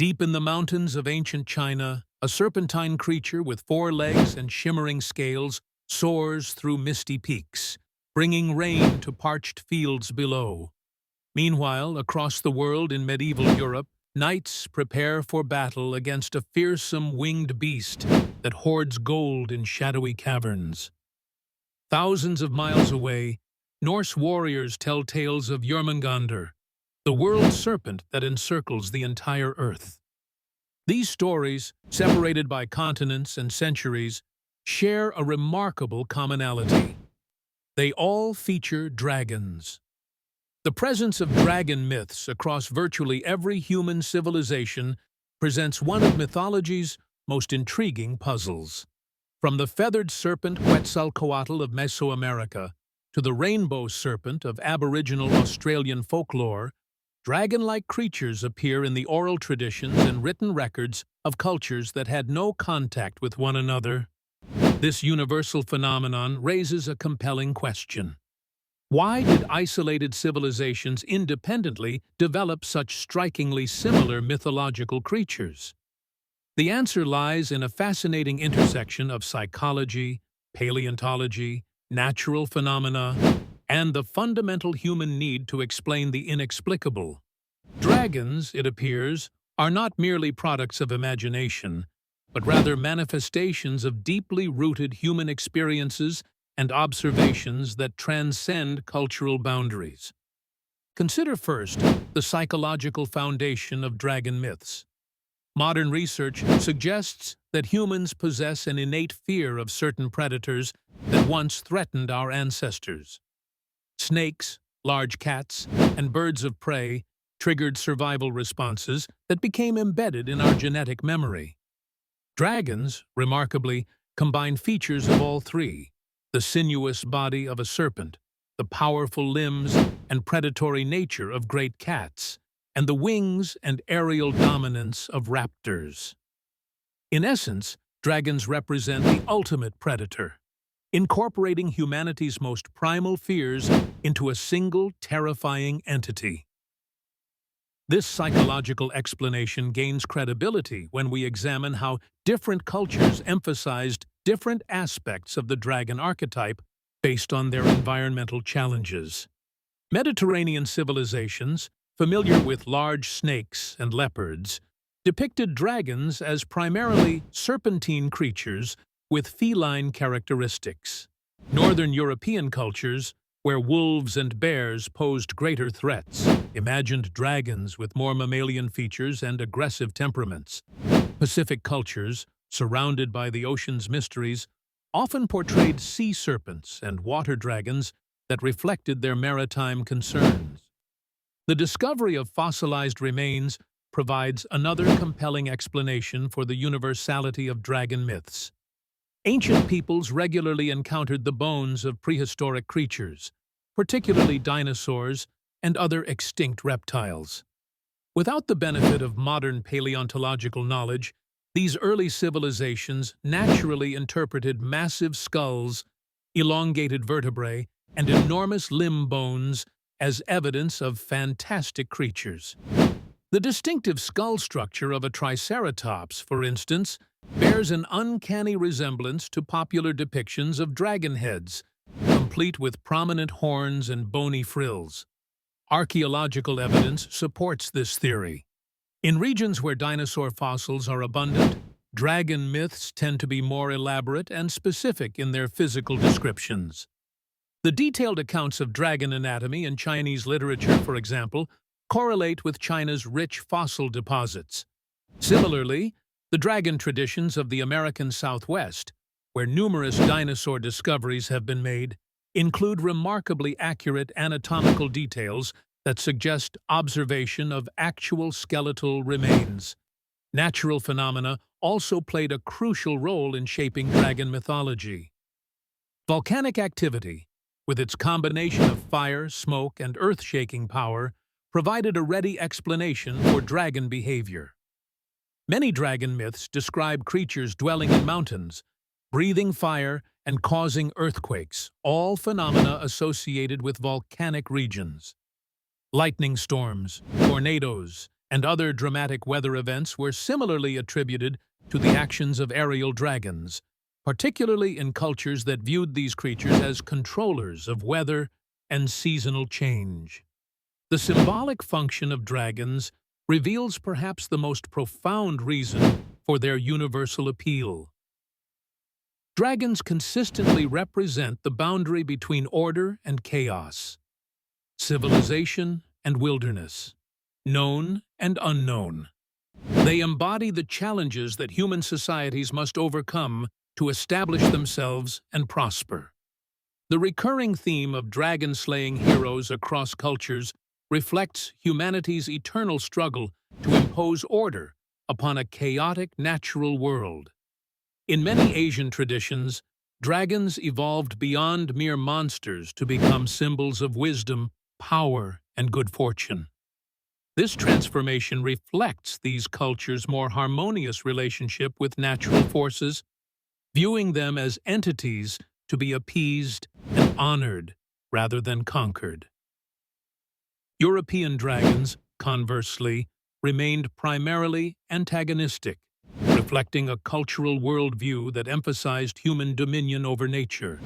Deep in the mountains of ancient China, a serpentine creature with 4 legs and shimmering scales soars through misty peaks, bringing rain to parched fields below. Meanwhile, across the world in medieval Europe, knights prepare for battle against a fearsome winged beast that hoards gold in shadowy caverns. Thousands of miles away, Norse warriors tell tales of Jormungandr, the world serpent that encircles the entire earth. These stories, separated by continents and centuries, share a remarkable commonality. They all feature dragons. The presence of dragon myths across virtually every human civilization presents one of mythology's most intriguing puzzles. From the feathered serpent Quetzalcoatl of Mesoamerica to the rainbow serpent of Aboriginal Australian folklore, dragon-like creatures appear in the oral traditions and written records of cultures that had no contact with one another. This universal phenomenon raises a compelling question. Why did isolated civilizations independently develop such strikingly similar mythological creatures? The answer lies in a fascinating intersection of psychology, paleontology, natural phenomena, and the fundamental human need to explain the inexplicable. Dragons, it appears, are not merely products of imagination, but rather manifestations of deeply rooted human experiences and observations that transcend cultural boundaries. Consider first the psychological foundation of dragon myths. Modern research suggests that humans possess an innate fear of certain predators that once threatened our ancestors. Snakes, large cats, and birds of prey triggered survival responses that became embedded in our genetic memory. Dragons, remarkably, combine features of all three: the sinuous body of a serpent, the powerful limbs and predatory nature of great cats, and the wings and aerial dominance of raptors. In essence, dragons represent the ultimate predator, incorporating humanity's most primal fears into a single terrifying entity. This psychological explanation gains credibility when we examine how different cultures emphasized different aspects of the dragon archetype based on their environmental challenges. Mediterranean civilizations, familiar with large snakes and leopards, depicted dragons as primarily serpentine creatures with feline characteristics. Northern European cultures, where wolves and bears posed greater threats, imagined dragons with more mammalian features and aggressive temperaments. Pacific cultures, surrounded by the ocean's mysteries, often portrayed sea serpents and water dragons that reflected their maritime concerns. The discovery of fossilized remains provides another compelling explanation for the universality of dragon myths. Ancient peoples regularly encountered the bones of prehistoric creatures, particularly dinosaurs and other extinct reptiles. Without the benefit of modern paleontological knowledge, these early civilizations naturally interpreted massive skulls, elongated vertebrae, and enormous limb bones as evidence of fantastic creatures. The distinctive skull structure of a triceratops, for instance, bears an uncanny resemblance to popular depictions of dragon heads, complete with prominent horns and bony frills. Archaeological evidence supports this theory. In regions where dinosaur fossils are abundant, dragon myths tend to be more elaborate and specific in their physical descriptions. The detailed accounts of dragon anatomy in Chinese literature, for example, correlate with China's rich fossil deposits. Similarly, the dragon traditions of the American Southwest, where numerous dinosaur discoveries have been made, include remarkably accurate anatomical details that suggest observation of actual skeletal remains. Natural phenomena also played a crucial role in shaping dragon mythology. Volcanic activity, with its combination of fire, smoke, and earth-shaking power, provided a ready explanation for dragon behavior. Many dragon myths describe creatures dwelling in mountains, breathing fire, and causing earthquakes, all phenomena associated with volcanic regions. Lightning storms, tornadoes, and other dramatic weather events were similarly attributed to the actions of aerial dragons, particularly in cultures that viewed these creatures as controllers of weather and seasonal change. The symbolic function of dragons reveals perhaps the most profound reason for their universal appeal. Dragons consistently represent the boundary between order and chaos, civilization and wilderness, known and unknown. They embody the challenges that human societies must overcome to establish themselves and prosper. The recurring theme of dragon-slaying heroes across cultures reflects humanity's eternal struggle to impose order upon a chaotic natural world. In many Asian traditions, dragons evolved beyond mere monsters to become symbols of wisdom, power, and good fortune. This transformation reflects these cultures' more harmonious relationship with natural forces, viewing them as entities to be appeased and honored rather than conquered. European dragons, conversely, remained primarily antagonistic, reflecting a cultural worldview that emphasized human dominion over nature.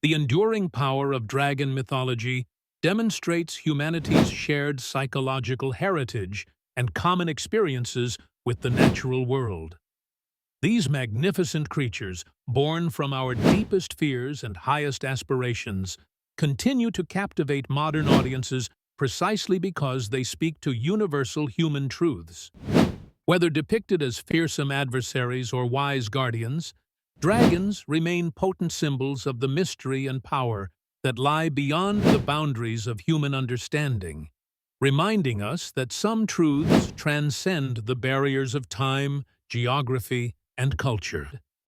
The enduring power of dragon mythology demonstrates humanity's shared psychological heritage and common experiences with the natural world. These magnificent creatures, born from our deepest fears and highest aspirations, continue to captivate modern audiences precisely because they speak to universal human truths. Whether depicted as fearsome adversaries or wise guardians, dragons remain potent symbols of the mystery and power that lie beyond the boundaries of human understanding, reminding us that some truths transcend the barriers of time, geography, and culture.